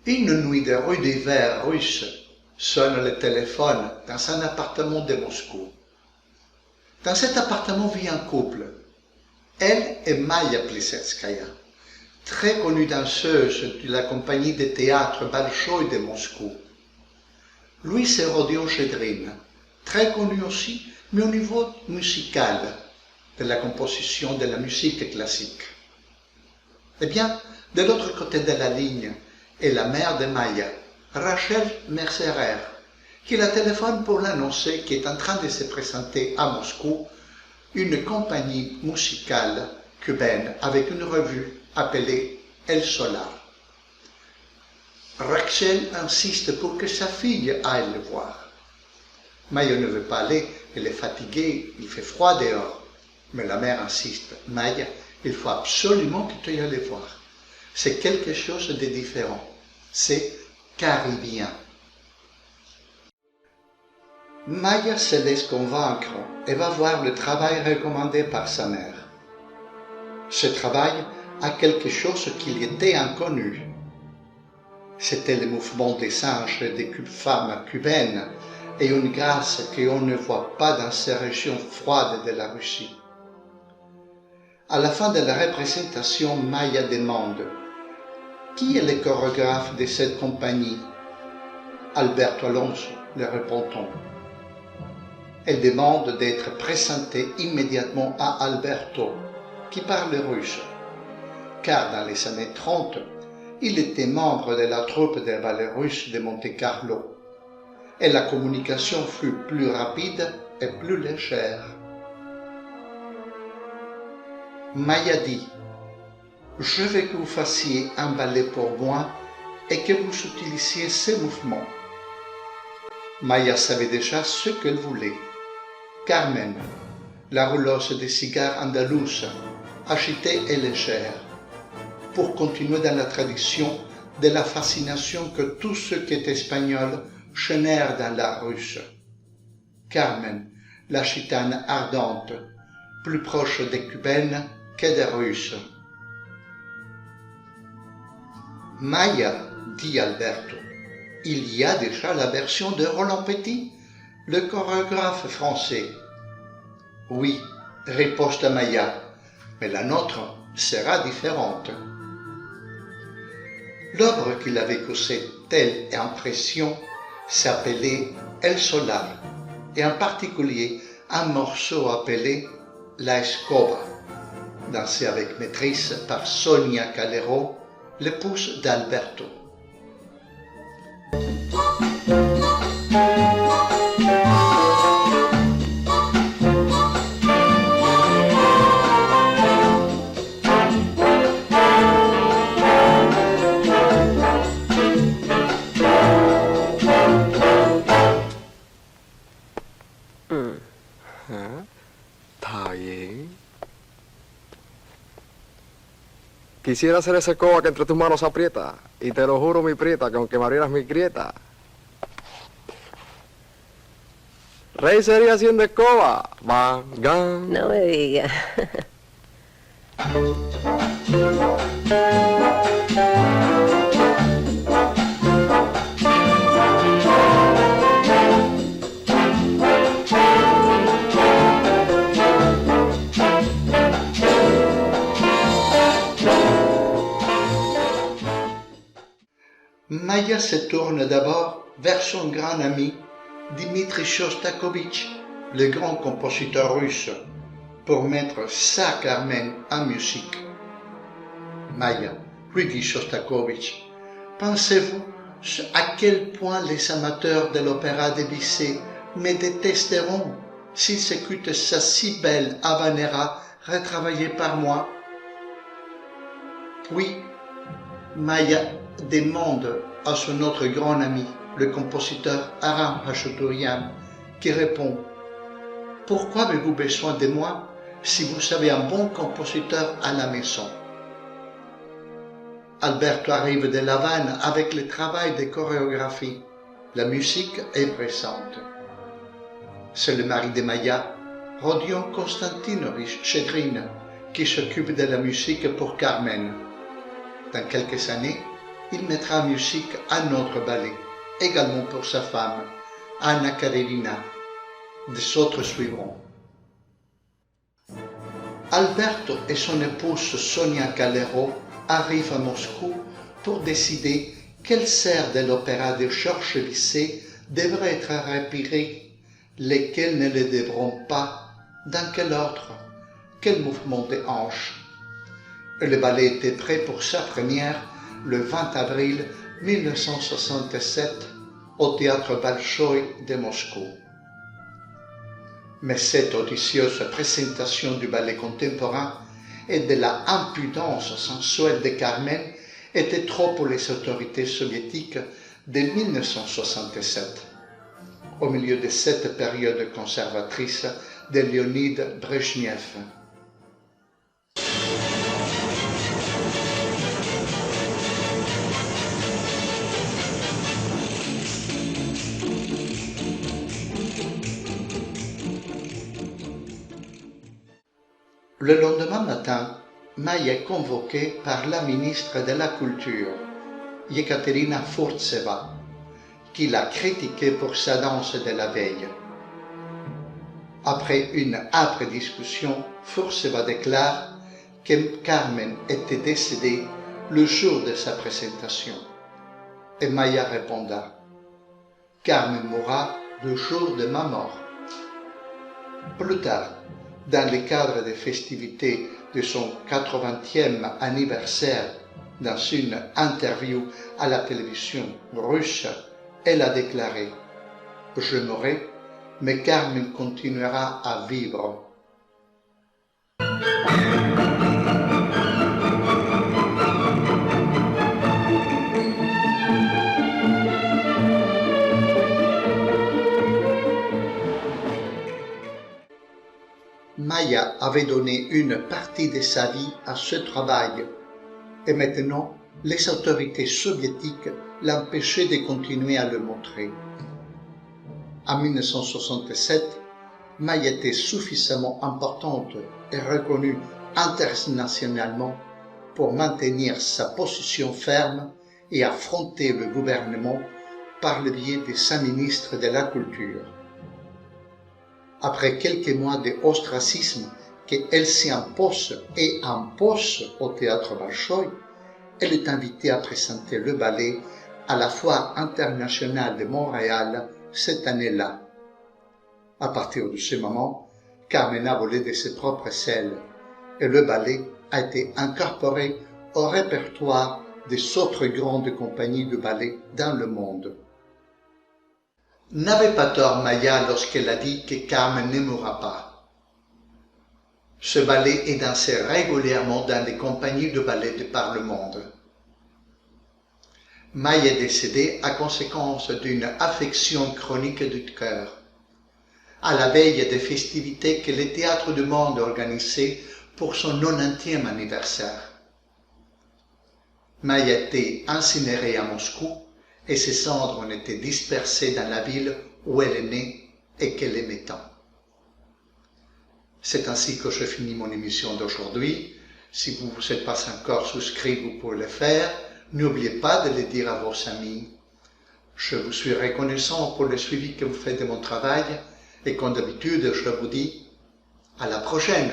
Une nuit de rue d'hiver russe sonne le téléphone dans un appartement de Moscou. Dans cet appartement vit un couple. Elle est Maya Plisetskaya, très connue danseuse de la compagnie de théâtre Bolchoï de Moscou. Lui, c'est Rodion Chedrin, très connu aussi, mais au niveau musical, de la composition de la musique classique. Eh bien, de l'autre côté de la ligne est la mère de Maya, Rachel Mercerer, qui la téléphone pour l'annoncer qu'elle est en train de se présenter à Moscou une compagnie musicale cubaine avec une revue appelée El Solar. Rachel insiste pour que sa fille aille le voir. Maya ne veut pas aller, elle est fatiguée, il fait froid dehors. Mais la mère insiste, Maya, il faut absolument que tu ailles le voir. C'est quelque chose de différent. C'est caribien. Maya se laisse convaincre et va voir le travail recommandé par sa mère. Ce travail a quelque chose qui lui était inconnu. C'était le mouvement des singes des femmes cubaines et une grâce qu'on ne voit pas dans ces régions froides de la Russie. À la fin de la représentation, Maya demande « Qui est le chorégraphe de cette compagnie ?» Alberto Alonso, le répond-on. Elle demande d'être présentée immédiatement à Alberto, qui parle russe, car dans les années 30, il était membre de la troupe de ballet russe de Monte-Carlo, et la communication fut plus rapide et plus légère. Maya dit « Je veux que vous fassiez un ballet pour moi et que vous utilisiez ces mouvements. » Maya savait déjà ce qu'elle voulait. Carmen, la rouleuse de cigares andalouse, agitée et légère, pour continuer dans la tradition de la fascination que tout ce qui est espagnol génère dans l'art russe. Carmen, la gitane ardente, plus proche des cubaines que des russes. Maya, dit Alberto, il y a déjà la version de Roland Petit, le chorégraphe français. Oui, riposte Maya, mais la nôtre sera différente. L'œuvre qui avait causé telle impression s'appelait El Solar, et en particulier un morceau appelé La Escoba, dansé avec maîtrise par Sonia Calero, l'épouse d'Alberto. Está bien. Quisiera hacer ese coba que entre tus manos aprieta. Y te lo juro, mi prieta, que aunque me abrieras mi grieta. Rey sería haciendo escoba. Van, No me digas. Maya se tourne d'abord vers son grand ami Dmitri Shostakovich, le grand compositeur russe, pour mettre sa Carmen en musique. Maya, lui dit Shostakovich, pensez-vous à quel point les amateurs de l'opéra de Bizet me détesteront s'ils écoutent sa si belle habanera retravaillée par moi? Oui, Maya demande à son autre grand ami, le compositeur Aram Khachaturian, qui répond « Pourquoi avez-vous besoin de moi si vous avez un bon compositeur à la maison ?» Alberto arrive de La Havane avec le travail de chorégraphie. La musique est présente. C'est le mari de Maya, Rodion Konstantinovich Chedrin, qui s'occupe de la musique pour Carmen. Dans quelques années, il mettra en musique un autre ballet, également pour sa femme, Anna Karenina. Des autres suivront. Alberto et son épouse Sonia Calero arrivent à Moscou pour décider quelle serre de l'opéra de Georges Bizet devrait être repérée, lesquels ne le devront pas, dans quel ordre, quel mouvement de hanches. Le ballet était prêt pour sa première le 20 avril 1967 au théâtre Bolchoï de Moscou. Mais cette odysseuse présentation du ballet contemporain et de la impudence sensuelle de Carmen était trop pour les autorités soviétiques de 1967, au milieu de cette période conservatrice de Léonid Brejnev. Le lendemain matin, Maïa est convoquée par la ministre de la Culture, Yekaterina Furtseva, qui l'a critiquée pour sa danse de la veille. Après une âpre discussion, Furtseva déclare que Carmen était décédée le jour de sa présentation. Et Maïa répondra: Carmen mourra le jour de ma mort. Plus tard, dans le cadre des festivités de son 80e anniversaire, dans une interview à la télévision russe, elle a déclaré: Je mourrai, mais Carmen continuera à vivre. Maïa avait donné une partie de sa vie à ce travail et maintenant les autorités soviétiques l'empêchaient de continuer à le montrer. En 1967, Maïa était suffisamment importante et reconnue internationalement pour maintenir sa position ferme et affronter le gouvernement par le biais de sa ministre de la Culture. Après quelques mois d'ostracisme qu'elle s'impose et impose au théâtre Bolchoï, elle est invitée à présenter le ballet à la Foire internationale de Montréal cette année-là. À partir de ce moment, Carmen a volé de ses propres ailes et le ballet a été incorporé au répertoire des autres grandes compagnies de ballet dans le monde. N'avait pas tort Maïa lorsqu'elle a dit que Carmen ne mourra pas. Ce ballet est dansé régulièrement dans les compagnies de ballet de par le monde. Maïa est décédée à conséquence d'une affection chronique du cœur, à la veille des festivités que le Théâtre du Monde organisait pour son 90e anniversaire. Maïa a été incinérée à Moscou et ses cendres ont été dispersées dans la ville où elle est née et qu'elle aimait tant. C'est ainsi que je finis mon émission d'aujourd'hui. Si vous ne vous êtes pas encore souscrit, vous pouvez le faire. N'oubliez pas de le dire à vos amis. Je vous suis reconnaissant pour le suivi que vous faites de mon travail et comme d'habitude, je vous dis à la prochaine.